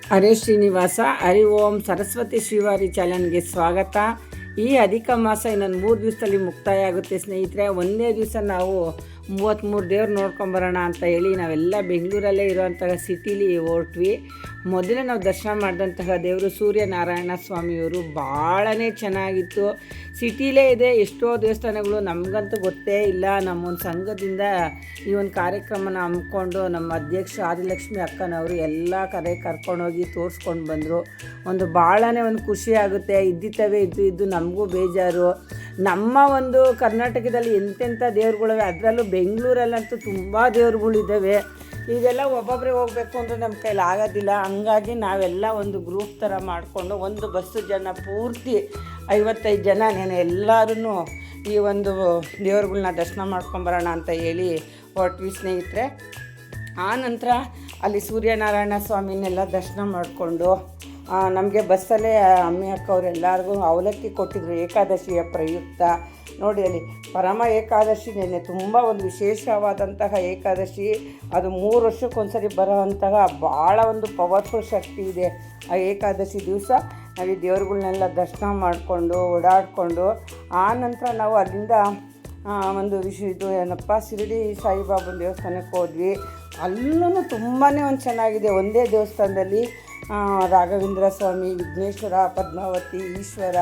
ಹರೇ ಶ್ರೀನಿವಾಸ. ಹರಿ ಓಂ. ಸರಸ್ವತಿ ಶ್ರೀವಾರಿ ಚಾನಲ್ಗೆ ಸ್ವಾಗತ. ಈ ಅಧಿಕ ಮಾಸ ಇನ್ನೊಂದು 3 ದಿವಸದಲ್ಲಿ ಮುಕ್ತಾಯ ಆಗುತ್ತೆ ಸ್ನೇಹಿತರೆ. ಒಂದೇ ದಿವಸ ನಾವು 33 ದೇವ್ರು ನೋಡ್ಕೊಂಬರೋಣ ಅಂತ ಹೇಳಿ ನಾವೆಲ್ಲ ಬೆಂಗಳೂರಲ್ಲೇ ಇರುವಂತಹ ಸಿಟಿಲಿ ಹೊರಟ್ವಿ. ಮೊದಲೇ ನಾವು ದರ್ಶನ ಮಾಡಿದಂತಹ ದೇವರು ಸೂರ್ಯನಾರಾಯಣ ಸ್ವಾಮಿಯವರು ಭಾಳನೇ ಚೆನ್ನಾಗಿತ್ತು. ಸಿಟಿಲೇ ಇದೆ ಎಷ್ಟೋ ದೇವಸ್ಥಾನಗಳು, ನಮಗಂತೂ ಗೊತ್ತೇ ಇಲ್ಲ. ನಮ್ಮೊಂದು ಸಂಘದಿಂದ ಈ ಒಂದು ಕಾರ್ಯಕ್ರಮನ ಹಮ್ಮಿಕೊಂಡು ನಮ್ಮ ಅಧ್ಯಕ್ಷ ಆದಿಲಕ್ಷ್ಮಿ ಅಕ್ಕನವರು ಎಲ್ಲ ಕರ್ಕೊಂಡೋಗಿ ತೋರಿಸ್ಕೊಂಡು ಬಂದರು. ಒಂದು ಭಾಳನೇ ಒಂದು ಖುಷಿ ಆಗುತ್ತೆ. ಇದ್ದಿತ್ತವೇ ಇದ್ದು ನಮಗೂ ಬೇಜಾರು. ನಮ್ಮ ಒಂದು ಕರ್ನಾಟಕದಲ್ಲಿ ಎಂತೆಂಥ ದೇವ್ರುಗಳಿವೆ, ಅದರಲ್ಲೂ ಬೆಂಗಳೂರಲ್ಲಂತೂ ತುಂಬ ದೇವ್ರುಗಳಿದ್ದಾವೆ. ಇದೆಲ್ಲ ಒಬ್ಬೊಬ್ಬರೇ ಹೋಗಬೇಕು ಅಂದರೆ ನಮ್ಮ ಕೈಲಿ ಆಗೋದಿಲ್ಲ. ಹಂಗಾಗಿ ನಾವೆಲ್ಲ ಒಂದು ಗ್ರೂಪ್ ಥರ ಮಾಡಿಕೊಂಡು ಒಂದು ಬಸ್ಸು ಜನ ಪೂರ್ತಿ 55 ಜನ ಎಲ್ಲರೂ ಈ ಒಂದು ದೇವ್ರುಗಳ್ನ ದರ್ಶನ ಮಾಡ್ಕೊಂಬರೋಣ ಅಂತ ಹೇಳಿ ಹೊರಟ್ವಿ ಸ್ನೇಹಿತರೆ. ಆ ನಂತರ ಅಲ್ಲಿ ಸೂರ್ಯನಾರಾಯಣ ಸ್ವಾಮಿನೆಲ್ಲ ದರ್ಶನ ಮಾಡಿಕೊಂಡು ನಮಗೆ ಬಸ್ಸಲ್ಲೇ ಅಮ್ಮಿ ಅಕ್ಕವ್ರೆಲ್ಲರಿಗೂ ಅವಲಕ್ಕಿ ಕೊಟ್ಟಿದ್ರು ಏಕಾದಶಿಯ ಪ್ರಯುಕ್ತ. ನೋಡಿ ಅಲ್ಲಿ ಪರಮ ಏಕಾದಶಿ ನೆನ್ನೆ ತುಂಬ ಒಂದು ವಿಶೇಷವಾದಂತಹ ಏಕಾದಶಿ. ಅದು 3 ವರ್ಷಕ್ಕೊಂದ್ಸರಿ ಬರೋವಂತಹ ಭಾಳ ಒಂದು ಪವರ್ಫುಲ್ ಶಕ್ತಿ ಇದೆ ಆ ಏಕಾದಶಿ ದಿವಸ. ನಾವು ಈ ದೇವ್ರುಗಳ್ನೆಲ್ಲ ದರ್ಶನ ಮಾಡಿಕೊಂಡು ಓಡಾಡಿಕೊಂಡು ಆ ನಂತರ ನಾವು ಅಲ್ಲಿಂದ ಒಂದು ಇದು ಏನಪ್ಪ ಶಿರಡಿ ಸಾಯಿಬಾಬನ ದೇವಸ್ಥಾನಕ್ಕೆ ಹೋದ್ವಿ. ಅಲ್ಲೂ ತುಂಬಾ ಒಂದು ಚೆನ್ನಾಗಿದೆ. ಒಂದೇ ದೇವಸ್ಥಾನದಲ್ಲಿ ರಾಘವೇಂದ್ರ ಸ್ವಾಮಿ, ವಿಘ್ನೇಶ್ವರ, ಪದ್ಮಾವತಿ, ಈಶ್ವರ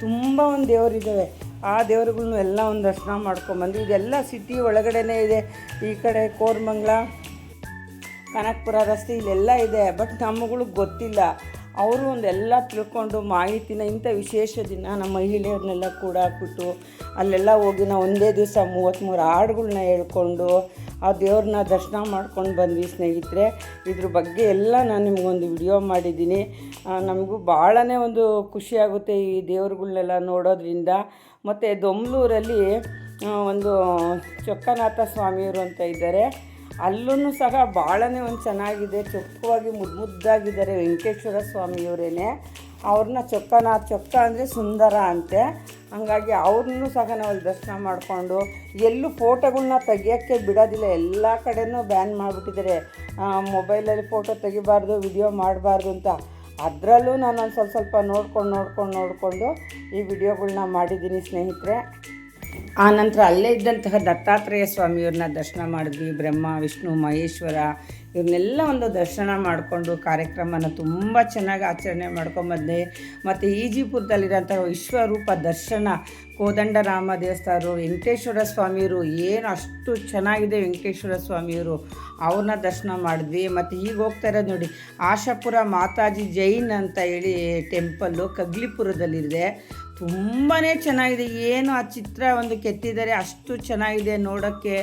ತುಂಬ ಒಂದು ದೇವರಿದ್ದಾವೆ. ಆ ದೇವರುಗಳ್ನು ಎಲ್ಲ ಒಂದು ದರ್ಶನ ಮಾಡ್ಕೊಂಬಂದು ಇದೆಲ್ಲ ಸಿಟಿ ಒಳಗಡೆನೇ ಇದೆ. ಈ ಕಡೆ ಕೋರಮಂಗಲ, ಕನಕಪುರ ರಸ್ತೆ ಇಲ್ಲೆಲ್ಲ ಇದೆ. ಬಟ್ ನಮ್ಮಗಳಿಗೆ ಗೊತ್ತಿಲ್ಲ. ಅವರು ಒಂದೆಲ್ಲ ತಿಳ್ಕೊಂಡು ಮಾಹಿತಿನ ಇಂಥ ವಿಶೇಷ ದಿನ ನಮ್ಮ ಮಹಿಳೆಯರನ್ನೆಲ್ಲ ಕೂಡ ಹಾಕ್ಬಿಟ್ಟು ಅಲ್ಲೆಲ್ಲ ಹೋಗಿ ನಾವು ಒಂದೇ ದಿವಸ 33 ಹಾಡುಗಳ್ನ ಹೇಳ್ಕೊಂಡು ಆ ದೇವ್ರನ್ನ ದರ್ಶನ ಮಾಡ್ಕೊಂಡು ಬಂದ್ವಿ ಸ್ನೇಹಿತರೆ. ಇದ್ರ ಬಗ್ಗೆ ಎಲ್ಲ ನಾನು ನಿಮಗೊಂದು ವಿಡಿಯೋ ಮಾಡಿದ್ದೀನಿ. ನಮಗೂ ಭಾಳನೇ ಒಂದು ಖುಷಿಯಾಗುತ್ತೆ ಈ ದೇವ್ರುಗಳ್ನೆಲ್ಲ ನೋಡೋದ್ರಿಂದ. ಮತ್ತು ದೊಮ್ಲೂರಲ್ಲಿ ಒಂದು ಚೊಕ್ಕನಾಥ ಸ್ವಾಮಿಯವರು ಅಂತ ಇದ್ದಾರೆ. ಅಲ್ಲೂ ಸಹ ಭಾಳನೇ ಒಂದು ಚೆನ್ನಾಗಿದೆ. ಚೊಕ್ಕವಾಗಿ ಮುದ್ದಾಗಿದ್ದಾರೆ. ವೆಂಕಟೇಶ್ವರ ಸ್ವಾಮಿಯವರೇನೆ. ಅವ್ರನ್ನ ಚೊಕ್ಕ ಅಂದರೆ ಸುಂದರ ಅಂತೆ. ಹಂಗಾಗಿ ಅವ್ರನ್ನೂ ಸಹ ನಾವಲ್ಲಿ ದರ್ಶನ ಮಾಡಿಕೊಂಡು ಎಲ್ಲೂ ಫೋಟೋಗಳ್ನ ತೆಗಿಯೋಕ್ಕೆ ಬಿಡೋದಿಲ್ಲ. ಎಲ್ಲ ಕಡೆಯೂ ಬ್ಯಾನ್ ಮಾಡಿಬಿಟ್ಟಿದ್ದಾರೆ. ಮೊಬೈಲಲ್ಲಿ ಫೋಟೋ ತೆಗಿಬಾರ್ದು, ವಿಡಿಯೋ ಮಾಡಬಾರ್ದು ಅಂತ. ಅದರಲ್ಲೂ ನಾನು ಒಂದು ಸ್ವಲ್ಪ ನೋಡಿಕೊಂಡು ಈ ವಿಡಿಯೋಗಳ್ನ ಮಾಡಿದ್ದೀನಿ ಸ್ನೇಹಿತರೆ. ಆ ನಂತರ ಅಲ್ಲೇ ಇದ್ದಂತಹ ದತ್ತಾತ್ರೇಯ ಸ್ವಾಮಿಯವ್ರನ್ನ ದರ್ಶನ ಮಾಡಿದ್ವಿ. ಬ್ರಹ್ಮ, ವಿಷ್ಣು, ಮಹೇಶ್ವರ ಇವ್ರನ್ನೆಲ್ಲ ಒಂದು ದರ್ಶನ ಮಾಡಿಕೊಂಡು ಕಾರ್ಯಕ್ರಮನ ತುಂಬ ಚೆನ್ನಾಗಿ ಆಚರಣೆ ಮಾಡ್ಕೊಂಬಂದೆ. ಮತ್ತು ಈಜಿಪುರದಲ್ಲಿರೋಂಥ ವಿಶ್ವರೂಪ ದರ್ಶನ ಕೋದಂಡರಾಮ ದೇವಸ್ಥಾನರು, ವೆಂಕಟೇಶ್ವರ ಸ್ವಾಮಿಯವರು ಏನು ಅಷ್ಟು ಚೆನ್ನಾಗಿದೆ. ವೆಂಕಟೇಶ್ವರ ಸ್ವಾಮಿಯವರು ಅವ್ರನ್ನ ದರ್ಶನ ಮಾಡಿದ್ವಿ. ಮತ್ತು ಈಗ ಹೋಗ್ತಾ ಇರೋದು ನೋಡಿ ಆಶಾಪುರ ಮಾತಾಜಿ ಜೈನ್ ಅಂತ ಹೇಳಿ ಟೆಂಪಲ್ಲು ಕಗ್ಲಿಪುರದಲ್ಲಿದೆ. ತುಂಬಾ ಚೆನ್ನಾಗಿದೆ. ಏನು ಆ ಚಿತ್ರ ಒಂದು ಕೆತ್ತಿದ್ದಾರೆ, ಅಷ್ಟು ಚೆನ್ನಾಗಿದೆ ನೋಡೋಕ್ಕೆ.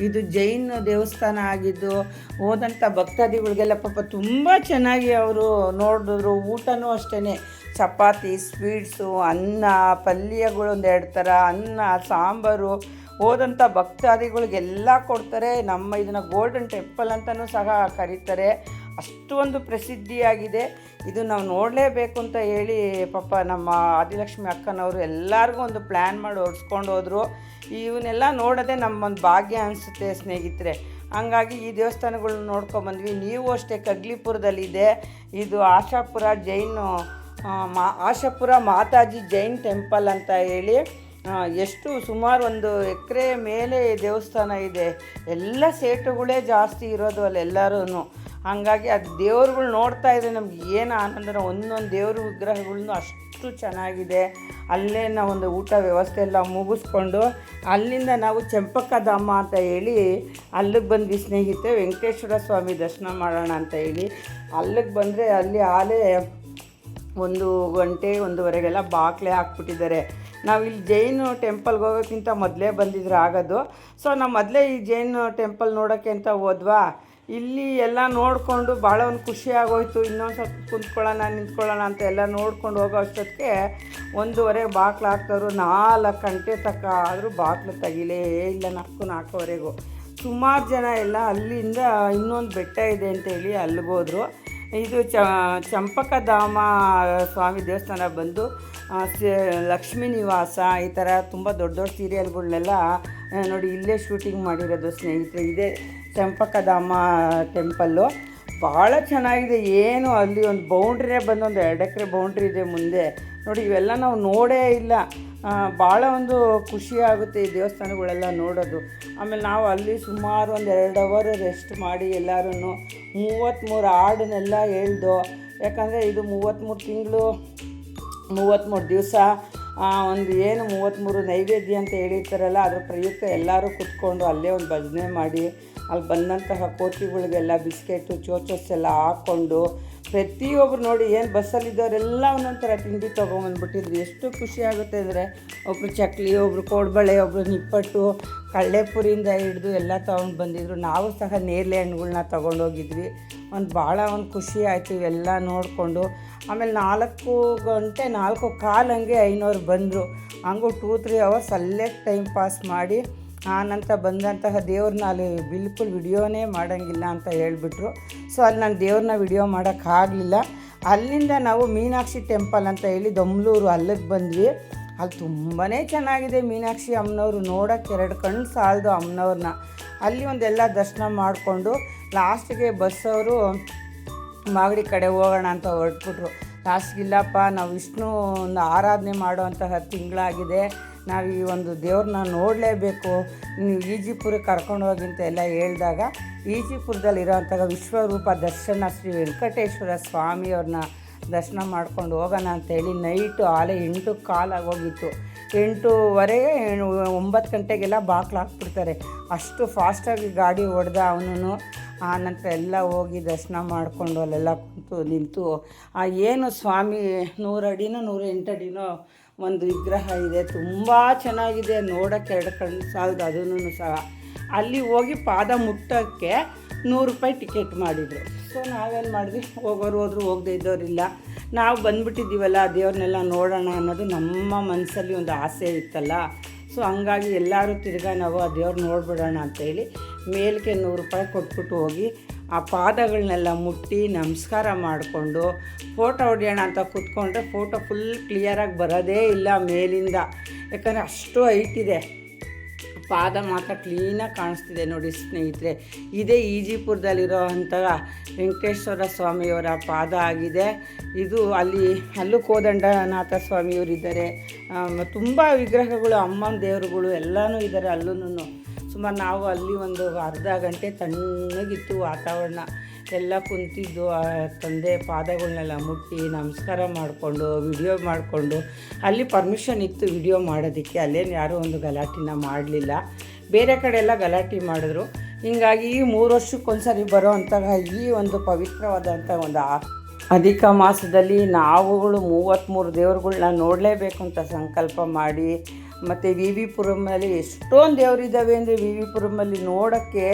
ಇದು ಜೈನ್ ದೇವಸ್ಥಾನ ಆಗಿದ್ದು ಹೋದಂಥ ಭಕ್ತಾದಿಗಳಿಗೆಲ್ಲ ಪಾಪ ತುಂಬ ಚೆನ್ನಾಗಿ ಅವರು ನೋಡಿದ್ರು. ಊಟನೂ ಅಷ್ಟೇ, ಚಪಾತಿ, ಸ್ವೀಟ್ಸು, ಅನ್ನ, ಪಲ್ಯಗಳು 2 ಥರ, ಅನ್ನ, ಸಾಂಬಾರು ಹೋದಂಥ ಭಕ್ತಾದಿಗಳಿಗೆಲ್ಲ ಕೊಡ್ತಾರೆ. ನಮ್ಮ ಇದನ್ನು ಗೋಲ್ಡನ್ ಟೆಂಪಲ್ ಅಂತಲೂ ಸಹ ಕರೀತಾರೆ. ಅಷ್ಟು ಒಂದು ಪ್ರಸಿದ್ಧಿಯಾಗಿದೆ. ಇದು ನಾವು ನೋಡಲೇಬೇಕು ಅಂತ ಹೇಳಿ ಪಾಪ ನಮ್ಮ ಆದಿಲಕ್ಷ್ಮಿ ಅಕ್ಕನವರು ಎಲ್ಲರಿಗೂ ಒಂದು ಪ್ಲ್ಯಾನ್ ಮಾಡಿ ಹೊಡ್ಸ್ಕೊಂಡು ಹೋದರು. ಇವನ್ನೆಲ್ಲ ನೋಡೋದೇ ನಮ್ಮೊಂದು ಭಾಗ್ಯ ಅನಿಸುತ್ತೆ ಸ್ನೇಹಿತರೆ. ಹಂಗಾಗಿ ಈ ದೇವಸ್ಥಾನಗಳನ್ನ ನೋಡ್ಕೊಂಬಂದ್ವಿ. ನೀವು ಅಷ್ಟೇ ಕಗ್ಲಿಪುರದಲ್ಲಿದೆ ಇದು ಆಶಾಪುರ ಮಾತಾಜಿ ಜೈನ್ ಟೆಂಪಲ್ ಅಂತ ಹೇಳಿ. ಎಷ್ಟು ಸುಮಾರು 1 ಎಕರೆ ಮೇಲೆ ದೇವಸ್ಥಾನ ಇದೆ. ಎಲ್ಲ ಸೇಟುಗಳೇ ಜಾಸ್ತಿ ಇರೋದು ಅಲ್ಲೆಲ್ಲರೂ. ಹಾಗಾಗಿ ಆ ದೇವ್ರುಗಳು ನೋಡ್ತಾ ಇದ್ರೆ ನಮ್ಗೆ ಏನು ಆನಂದನ. ಒಂದೊಂದು ದೇವ್ರ ವಿಗ್ರಹಗಳನ್ನೂ ಅಷ್ಟು ಚೆನ್ನಾಗಿದೆ. ಅಲ್ಲೇ ನಾವು ಒಂದು ಊಟ ವ್ಯವಸ್ಥೆ ಎಲ್ಲ ಮುಗಿಸ್ಕೊಂಡು ಅಲ್ಲಿಂದ ನಾವು ಚಂಪಕಧಾಮ ಅಂತ ಹೇಳಿ ಅಲ್ಲಿಗೆ ಬಂದ್ವಿ ಸ್ನೇಹಿತರೆ. ವೆಂಕಟೇಶ್ವರ ಸ್ವಾಮಿ ದರ್ಶನ ಮಾಡೋಣ ಅಂತ ಹೇಳಿ ಅಲ್ಲಿಗೆ ಬಂದರೆ ಅಲ್ಲಿ ಆಲೇ 1 ಗಂಟೆ 1:15ಗೆಲ್ಲ ಬಾಗಿಲೇ ಹಾಕ್ಬಿಟ್ಟಿದ್ದಾರೆ. ನಾವು ಇಲ್ಲಿ ಜೈನ್ ಟೆಂಪಲ್ಗೆ ಹೋಗೋಕ್ಕಿಂತ ಮೊದಲೇ ಬಂದಿದ್ರೆ ಆಗೋದು. ಸೊ ನಾವು ಮೊದಲೇ ಈ ಜೈನ್ ಟೆಂಪಲ್ ನೋಡೋಕ್ಕೆ ಅಂತ ಹೋದ್ವಾ. ಇಲ್ಲಿ ಎಲ್ಲ ನೋಡಿಕೊಂಡು ಭಾಳ ಒಂದು ಖುಷಿ ಆಗೋಯ್ತು. ಇನ್ನೊಂದು ಸ್ವಲ್ಪ ನಿಂತ್ಕೊಳ್ಳೋಣ ಅಂತ ಎಲ್ಲ ನೋಡ್ಕೊಂಡು ಹೋಗೋ ಅಷ್ಟೊತ್ತಿಗೆ 1:15 ಬಾಗಿಲು ಹಾಕ್ತವ್ರು. 4 ಗಂಟೆ ತನಕ ಆದರೂ ಬಾಗಿಲು ತೆಗಿಲೇ ಇಲ್ಲ. 4:45ವರೆಗೂ ಸುಮಾರು ಜನ ಎಲ್ಲ ಅಲ್ಲಿಂದ ಇನ್ನೊಂದು ಬೆಟ್ಟ ಇದೆ ಅಂತೇಳಿ ಅಲ್ಲಿಗೋದ್ರು. ಇದು ಚಂಪಕಧಾಮ ಸ್ವಾಮಿ ದೇವಸ್ಥಾನ ಬಂದು ಲಕ್ಷ್ಮೀ ನಿವಾಸ ಈ ಥರ ತುಂಬ ದೊಡ್ಡ ಸೀರಿಯಲ್ಗಳನ್ನೆಲ್ಲ ನೋಡಿ ಇಲ್ಲೇ ಶೂಟಿಂಗ್ ಮಾಡಿರೋದು ಸ್ನೇಹಿತರೆ. ಇದೇ ಚಂಪಕಧಾಮ ಟೆಂಪಲ್ಲು. ಭಾಳ ಚೆನ್ನಾಗಿದೆ. ಏನು ಅಲ್ಲಿ ಒಂದು ಬೌಂಡ್ರಿನೇ ಬಂದು ಒಂದು 2 ಎಕರೆ ಬೌಂಡ್ರಿ ಇದೆ ಮುಂದೆ. ನೋಡಿ ಇವೆಲ್ಲ ನಾವು ನೋಡೇ ಇಲ್ಲ. ಭಾಳ ಒಂದು ಖುಷಿ ಆಗುತ್ತೆ ಈ ದೇವಸ್ಥಾನಗಳೆಲ್ಲ ನೋಡೋದು. ಆಮೇಲೆ ನಾವು ಅಲ್ಲಿ ಸುಮಾರು ಒಂದು 2 ಅವರ್ ರೆಸ್ಟ್ ಮಾಡಿ ಎಲ್ಲರೂ 33 ಹಾಡನ್ನೆಲ್ಲ ಹೇಳ್ದು. ಯಾಕಂದರೆ ಇದು 33 ತಿಂಗಳು 33 ದಿವಸ ಒಂದು ಏನು 33 ನೈವೇದ್ಯ ಅಂತ ಹೇಳಿರ್ತಾರಲ್ಲ, ಅದ್ರ ಪ್ರಯುಕ್ತ ಎಲ್ಲರೂ ಕೂತ್ಕೊಂಡು ಅಲ್ಲೇ ಒಂದು ಭಜನೆ ಮಾಡಿ ಅಲ್ಲಿ ಬಂದಂತಹ ಕೋತಿಗಳಿಗೆಲ್ಲ ಬಿಸ್ಕೆಟು ಚೋಚಸ್ ಎಲ್ಲ ಹಾಕ್ಕೊಂಡು ಪ್ರತಿಯೊಬ್ಬರು ನೋಡಿ ಏನು ಬಸ್ಸಲ್ಲಿದ್ದವರೆಲ್ಲ ಒಂದೊಂಥರ ತಿಂಡಿ ತೊಗೊಂಬಂದ್ಬಿಟ್ಟಿದ್ರು. ಎಷ್ಟು ಖುಷಿ ಆಗುತ್ತೆ ಅಂದರೆ ಒಬ್ಬರು ಚಕ್ಲಿ, ಒಬ್ಬರು ಕೋಡ್ಬಳೆ, ಒಬ್ಬರು ನಿಪ್ಪಟ್ಟು, ಕಳ್ಳೆಪುರಿಯಿಂದ ಹಿಡಿದು ಎಲ್ಲ ತೊಗೊಂಡು ಬಂದಿದ್ರು. ನಾವು ಸಹ ನೇರಳೆ ಹಣ್ಣುಗಳ್ನ ತೊಗೊಂಡೋಗಿದ್ವಿ. ಭಾಳ ಒಂದು ಖುಷಿ ಆಯಿತು ಇವೆಲ್ಲ ನೋಡಿಕೊಂಡು. ಆಮೇಲೆ 4 ಗಂಟೆ 4:15 ಹಂಗೆ ಐನೋರು ಬಂದರು. ಹಂಗೂ 2-3 ಅವರ್ಸ್ ಅಲ್ಲೇ ಟೈಮ್ ಪಾಸ್ ಮಾಡಿ ಆನಂತರ ಬಂದಂತಹ ದೇವ್ರನ್ನ ಅಲ್ಲಿ ಬಿಲ್ಕುಲ್ ವಿಡಿಯೋನೇ ಮಾಡೋಂಗಿಲ್ಲ ಅಂತ ಹೇಳಿಬಿಟ್ರು. ಸೊ ಅಲ್ಲಿ ನಾನು ದೇವ್ರನ್ನ ವಿಡಿಯೋ ಮಾಡೋಕ್ಕಾಗಲಿಲ್ಲ. ಅಲ್ಲಿಂದ ನಾವು ಮೀನಾಕ್ಷಿ ಟೆಂಪಲ್ ಅಂತ ಹೇಳಿ ದೊಮ್ಲೂರು ಅಲ್ಲಿಗೆ ಬಂದ್ವಿ. ಅಲ್ಲಿ ತುಂಬಾ ಚೆನ್ನಾಗಿದೆ ಮೀನಾಕ್ಷಿ ಅಮ್ಮನವರು. ನೋಡೋಕ್ಕೆ 2 ಕಣ್ಣು ಸಾಲದು ಅಮ್ಮನವ್ರನ್ನ. ಅಲ್ಲಿ ಒಂದೆಲ್ಲ ದರ್ಶನ ಮಾಡಿಕೊಂಡು ಲಾಸ್ಟಿಗೆ ಬಸ್ಸವರು ಮಾಗಡಿ ಕಡೆ ಹೋಗೋಣ ಅಂತ ಹೊರಟ್ಬಿಟ್ರು. ಲಾಸ್ಟಿಗಿಲ್ಲಪ್ಪ, ನಾವು ವಿಷ್ಣು ಒಂದು ಆರಾಧನೆ ಮಾಡುವಂತಹ ತಿಂಗಳಾಗಿದೆ, ನಾವು ಈ ಒಂದು ದೇವ್ರನ್ನ ನೋಡಲೇಬೇಕು, ನೀವು ಈಜಿಪುರಕ್ಕೆ ಕರ್ಕೊಂಡೋಗಿ ಅಂತ ಎಲ್ಲ ಹೇಳಿದಾಗ ಈಜಿಪುರದಲ್ಲಿರೋಂತಹ ವಿಶ್ವರೂಪ ದರ್ಶನ ಶ್ರೀ ವೆಂಕಟೇಶ್ವರ ಸ್ವಾಮಿಯವ್ರನ್ನ ದರ್ಶನ ಮಾಡ್ಕೊಂಡು ಹೋಗೋಣ ಅಂತೇಳಿ ನೈಟು 8:15 ಆಗೋಗಿತ್ತು. 8:30 9 ಗಂಟೆಗೆಲ್ಲ ಬಾಕ್ಲು ಹಾಕ್ಬಿಡ್ತಾರೆ. ಅಷ್ಟು ಫಾಸ್ಟಾಗಿ ಗಾಡಿ ಹೊಡೆದ ಅವನು. ಆ ನಂತರ ಎಲ್ಲ ಹೋಗಿ ದರ್ಶನ ಮಾಡಿಕೊಂಡು ಅಲ್ಲೆಲ್ಲ ನಿಂತು ಏನು ಸ್ವಾಮಿ 100 ಅಡಿನೋ 108 ಅಡಿನೋ ಒಂದು ವಿಗ್ರಹ ಇದೆ. ತುಂಬ ಚೆನ್ನಾಗಿದೆ, ನೋಡೋಕ್ಕೆ 2 ಕಣ್ಣು ಸಾಲದು. ಅದನ್ನು ಸಹ ಅಲ್ಲಿ ಹೋಗಿ ಪಾದ ಮುಟ್ಟೋಕ್ಕೆ 100 ರೂಪಾಯಿ ಟಿಕೆಟ್ ಮಾಡಿದರು. ಸೊ ನಾವೇನು ಮಾಡಿದ್ವಿ, ಹೋಗೋರು ಹೋದ್ರು, ಹೋಗದೆ ಇದ್ದವರಿಲ್ಲ. ನಾವು ಬಂದುಬಿಟ್ಟಿದ್ದೀವಲ್ಲ ದೇವ್ರನ್ನೆಲ್ಲ ನೋಡೋಣ ಅನ್ನೋದು ನಮ್ಮ ಮನಸ್ಸಲ್ಲಿ ಒಂದು ಆಸೆ ಇತ್ತಲ್ಲ. ಸೊ ಹಂಗಾಗಿ ಎಲ್ಲರೂ ತಿರ್ಗಾ ನಾವು ಆ ದೇವ್ರು ನೋಡ್ಬಿಡೋಣ ಅಂತೇಳಿ ಮೇಲಕ್ಕೆ 100 ರೂಪಾಯಿ ಕೊಟ್ಬಿಟ್ಟು ಹೋಗಿ ಆ ಪಾದಗಳನ್ನೆಲ್ಲ ಮುಟ್ಟಿ ನಮಸ್ಕಾರ ಮಾಡಿಕೊಂಡು ಫೋಟೋ ಹೊಡೆಯೋಣ ಅಂತ ಕೂತ್ಕೊಂಡ್ರೆ ಫೋಟೋ ಫುಲ್ ಕ್ಲಿಯರಾಗಿ ಬರೋದೇ ಇಲ್ಲ ಮೇಲಿಂದ. ಯಾಕಂದರೆ ಅಷ್ಟು ಹೈಟ್ ಇದೆ, ಪಾದ ಮಾತ್ರ ಕ್ಲೀನಾಗಿ ಕಾಣಿಸ್ತಿದೆ ನೋಡಿ ಸ್ನೇಹಿತರೆ. ಇದೇ ಈಜಿಪುರದಲ್ಲಿರೋ ಅಂತಹ ವೆಂಕಟೇಶ್ವರ ಸ್ವಾಮಿಯವರ ಪಾದ ಆಗಿದೆ ಇದು. ಅಲ್ಲೂ ಕೋದಂಡನಾಥ ಸ್ವಾಮಿಯವರಿದ್ದಾರೆ, ತುಂಬ ವಿಗ್ರಹಗಳು, ಅಮ್ಮನ ದೇವರುಗಳು ಎಲ್ಲನೂ ಇದ್ದಾರೆ ಅಲ್ಲೂ. ಸುಮಾರು ನಾವು ಅಲ್ಲಿ ಒಂದು ಅರ್ಧ ಗಂಟೆ ತಣ್ಣಗಿತ್ತು ವಾತಾವರಣ. ಎಲ್ಲ ಕುಂತಿದ್ದು ಆ ತಂದೆ ಪಾದಗಳನ್ನೆಲ್ಲ ಮುಟ್ಟಿ ನಮಸ್ಕಾರ ಮಾಡಿಕೊಂಡು ವಿಡಿಯೋ ಮಾಡಿಕೊಂಡು, ಅಲ್ಲಿ ಪರ್ಮಿಷನ್ ಇತ್ತು ವಿಡಿಯೋ ಮಾಡೋದಕ್ಕೆ, ಅಲ್ಲೇನು ಯಾರೂ ಒಂದು ಗಲಾಟೆನ ಮಾಡಲಿಲ್ಲ. ಬೇರೆ ಕಡೆ ಎಲ್ಲ ಗಲಾಟೆ ಮಾಡಿದ್ರು. ಹೀಗಾಗಿ ಈ 3 ವರ್ಷಕ್ಕೊಂದ್ಸರಿ ಬರೋ ಅಂತಹ ಈ ಒಂದು ಪವಿತ್ರವಾದಂಥ ಒಂದು ಅಧಿಕ ಮಾಸದಲ್ಲಿ ನಾವುಗಳು 33 ದೇವ್ರುಗಳ್ನ ನೋಡಲೇಬೇಕು ಅಂತ ಸಂಕಲ್ಪ ಮಾಡಿ, ಮತ್ತು ವಿ ವಿ ಪುರಮಲ್ಲಿ ಎಷ್ಟೊಂದು ದೇವರಿದ್ದಾವೆ ಅಂದರೆ ವಿ ವಿ ಪುರಮಲ್ಲಿ ನೋಡೋಕ್ಕೆ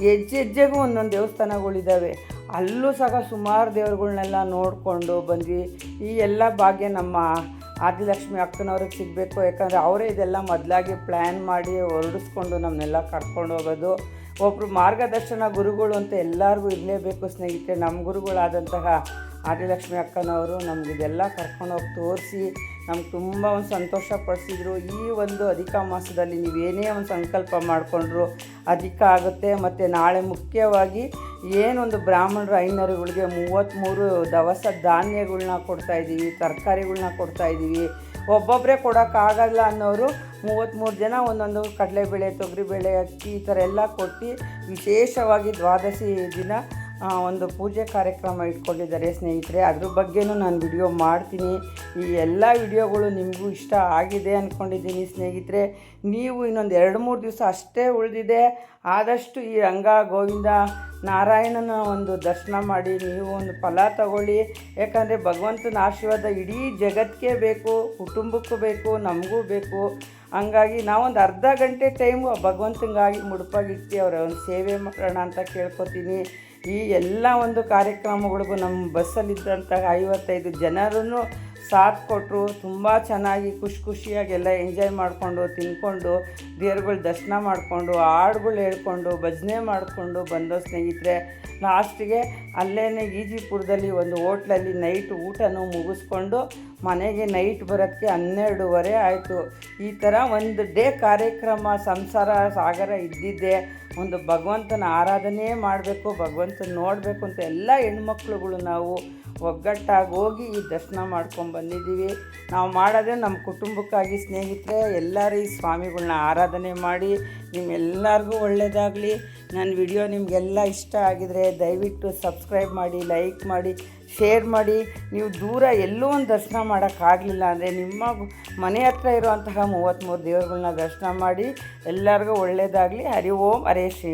ಹೆಜ್ಜೆಗೂ ಒಂದೊಂದು ದೇವಸ್ಥಾನಗಳಿದ್ದಾವೆ. ಅಲ್ಲೂ ಸಹ ಸುಮಾರು ದೇವ್ರುಗಳ್ನೆಲ್ಲ ನೋಡಿಕೊಂಡು ಬಂದ್ವಿ. ಈ ಎಲ್ಲ ಭಾಗ್ಯ ನಮ್ಮ ಆದಿಲಕ್ಷ್ಮಿ ಅಕ್ಕನವ್ರಿಗೆ ಸಿಗಬೇಕು. ಯಾಕಂದರೆ ಅವರೇ ಇದೆಲ್ಲ ಮೊದಲಾಗಿ ಪ್ಲ್ಯಾನ್ ಮಾಡಿ ಹೊರಡಿಸ್ಕೊಂಡು ನಮ್ಮನ್ನೆಲ್ಲ ಕರ್ಕೊಂಡು ಹೋಗೋದು. ಒಬ್ಬರು ಮಾರ್ಗದರ್ಶನ ಗುರುಗಳು ಅಂತ ಎಲ್ಲರಿಗೂ ಇರಲೇಬೇಕು ಸ್ನೇಹಿತರೆ. ನಮ್ಮ ಗುರುಗಳಾದಂತಹ ಆದಿಲಕ್ಷ್ಮಿ ಅಕ್ಕನವರು ನಮಗಿದೆಲ್ಲ ಕರ್ಕೊಂಡೋಗಿ ತೋರಿಸಿ ನಮ್ಗೆ ತುಂಬ ಒಂದು ಸಂತೋಷ ಪಡಿಸಿದ್ರು. ಈ ಒಂದು ಅಧಿಕ ಮಾಸದಲ್ಲಿ ನೀವೇನೇ ಒಂದು ಸಂಕಲ್ಪ ಮಾಡಿಕೊಂಡ್ರು ಅಧಿಕ ಆಗುತ್ತೆ. ಮತ್ತು ನಾಳೆ ಮುಖ್ಯವಾಗಿ ಏನೊಂದು ಬ್ರಾಹ್ಮಣರು ಐನರುಗಳಿಗೆ 33 ದವಸ ಧಾನ್ಯಗಳ್ನ ಕೊಡ್ತಾಯಿದ್ದೀವಿ, ತರಕಾರಿಗಳ್ನ ಕೊಡ್ತಾಯಿದ್ದೀವಿ. ಒಬ್ಬೊಬ್ಬರೇ ಕೊಡೋಕ್ಕಾಗಲ್ಲ ಅನ್ನೋರು 33 ಜನ ಒಂದೊಂದು ಕಡಲೆಬೇಳೆ, ತೊಗರಿಬೇಳೆ, ಅಕ್ಕಿ ಈ ಥರ ಎಲ್ಲ ಕೊಟ್ಟು ವಿಶೇಷವಾಗಿ ದ್ವಾದಶಿ ದಿನ ಒಂದು ಪೂಜೆ ಕಾರ್ಯಕ್ರಮ ಇಟ್ಕೊಂಡಿದ್ದಾರೆ ಸ್ನೇಹಿತರೆ. ಅದ್ರ ಬಗ್ಗೆನೂ ನಾನು ವಿಡಿಯೋ ಮಾಡ್ತೀನಿ. ಈ ಎಲ್ಲ ವಿಡಿಯೋಗಳು ನಿಮಗೂ ಇಷ್ಟ ಆಗಿದೆ ಅಂದ್ಕೊಂಡಿದ್ದೀನಿ ಸ್ನೇಹಿತರೆ. ನೀವು ಇನ್ನೊಂದು 2-3 ದಿವಸ ಅಷ್ಟೇ ಉಳಿದಿದೆ. ಆದಷ್ಟು ಈ ರಂಗ ಗೋವಿಂದ ನಾರಾಯಣನ ಒಂದು ದರ್ಶನ ಮಾಡಿ ನೀವು ಒಂದು ಫಲ ತಗೊಳ್ಳಿ. ಯಾಕಂದರೆ ಭಗವಂತನ ಆಶೀರ್ವಾದ ಇಡೀ ಜಗತ್ತಿಗೆ ಬೇಕು, ಕುಟುಂಬಕ್ಕೂ ಬೇಕು, ನಮಗೂ ಬೇಕು. ಹಂಗಾಗಿ ನಾವೊಂದು ಅರ್ಧ ಗಂಟೆ ಟೈಮು ಭಗವಂತನಿಗಾಗಿ ಮುಡುಪಾಗಿಟ್ಟು ಅವರ ಒಂದು ಸೇವೆ ಮಾಡೋಣ ಅಂತ ಕೇಳ್ಕೊತೀನಿ. ಈ ಎಲ್ಲ ಒಂದು ಕಾರ್ಯಕ್ರಮಗಳಿಗೂ ನಮ್ಮ ಬಸ್ಸಲ್ಲಿದ್ದಂತಹ 55 ಜನರೂ ಸಾಥ್ ಕೊಟ್ಟರು. ತುಂಬ ಚೆನ್ನಾಗಿ ಖುಷಿಯಾಗಿ ಎಲ್ಲ ಎಂಜಾಯ್ ಮಾಡಿಕೊಂಡು ತಿಂದ್ಕೊಂಡು ದೇವ್ರುಗಳ ದರ್ಶನ ಮಾಡಿಕೊಂಡು ಹಾಡುಗಳು ಹೇಳ್ಕೊಂಡು ಭಜನೆ ಮಾಡಿಕೊಂಡು ಬಂದೋ ಸ್ನೇಹಿತರೆ. ಲಾಸ್ಟಿಗೆ ಅಲ್ಲೇ ಈಜಿಪುರದಲ್ಲಿ ಒಂದು ಹೋಟ್ಲಲ್ಲಿ ನೈಟ್ ಊಟನೂ ಮುಗಿಸ್ಕೊಂಡು ಮನೆಗೆ ನೈಟ್ ಬರೋಕ್ಕೆ 12:30 ಆಯಿತು. ಈ ಥರ ಒಂದು ಡೇ ಕಾರ್ಯಕ್ರಮ ಸಂಸಾರ ಸಾಗರ ಇದ್ದಿದ್ದೆ. ಒಂದು ಭಗವಂತನ ಆರಾಧನೆ ಮಾಡಬೇಕು, ಭಗವಂತನ ನೋಡಬೇಕು ಅಂತ ಎಲ್ಲ ಹೆಣ್ಮಕ್ಳುಗಳು ನಾವು ಒಗ್ಗಟ್ಟಾಗಿ ಹೋಗಿ ಈ ದರ್ಶನ ಮಾಡ್ಕೊಂಡು ಬಂದಿದ್ದೀವಿ. ನಾವು ಮಾಡೋದೇ ನಮ್ಮ ಕುಟುಂಬಕ್ಕಾಗಿ ಸ್ನೇಹಿತರೆ. ಎಲ್ಲರೂ ಈ ಸ್ವಾಮಿಗಳನ್ನ ಆರಾಧನೆ ಮಾಡಿ ನಿಮ್ಮೆಲ್ಲರಿಗೂ ಒಳ್ಳೆಯದಾಗಲಿ. ನನ್ನ ವಿಡಿಯೋ ನಿಮಗೆಲ್ಲ ಇಷ್ಟ ಆಗಿದರೆ ದಯವಿಟ್ಟು ಸಬ್ಸ್ಕ್ರೈಬ್ ಮಾಡಿ, ಲೈಕ್ ಮಾಡಿ, ಶೇರ್ ಮಾಡಿ. ನೀವು ದೂರ ಎಲ್ಲೂ ಒಂದು ದರ್ಶನ ಮಾಡೋಕ್ಕಾಗಲಿಲ್ಲ ಅಂದರೆ ನಿಮ್ಮ ಮನೆ ಹತ್ರ ಇರುವಂತಹ 33 ದೇವರುಗಳನ್ನ ದರ್ಶನ ಮಾಡಿ. ಎಲ್ಲರಿಗೂ ಒಳ್ಳೆಯದಾಗಲಿ. ಹರಿ ಓಂ ಹರೇ ಶ್ರೀ.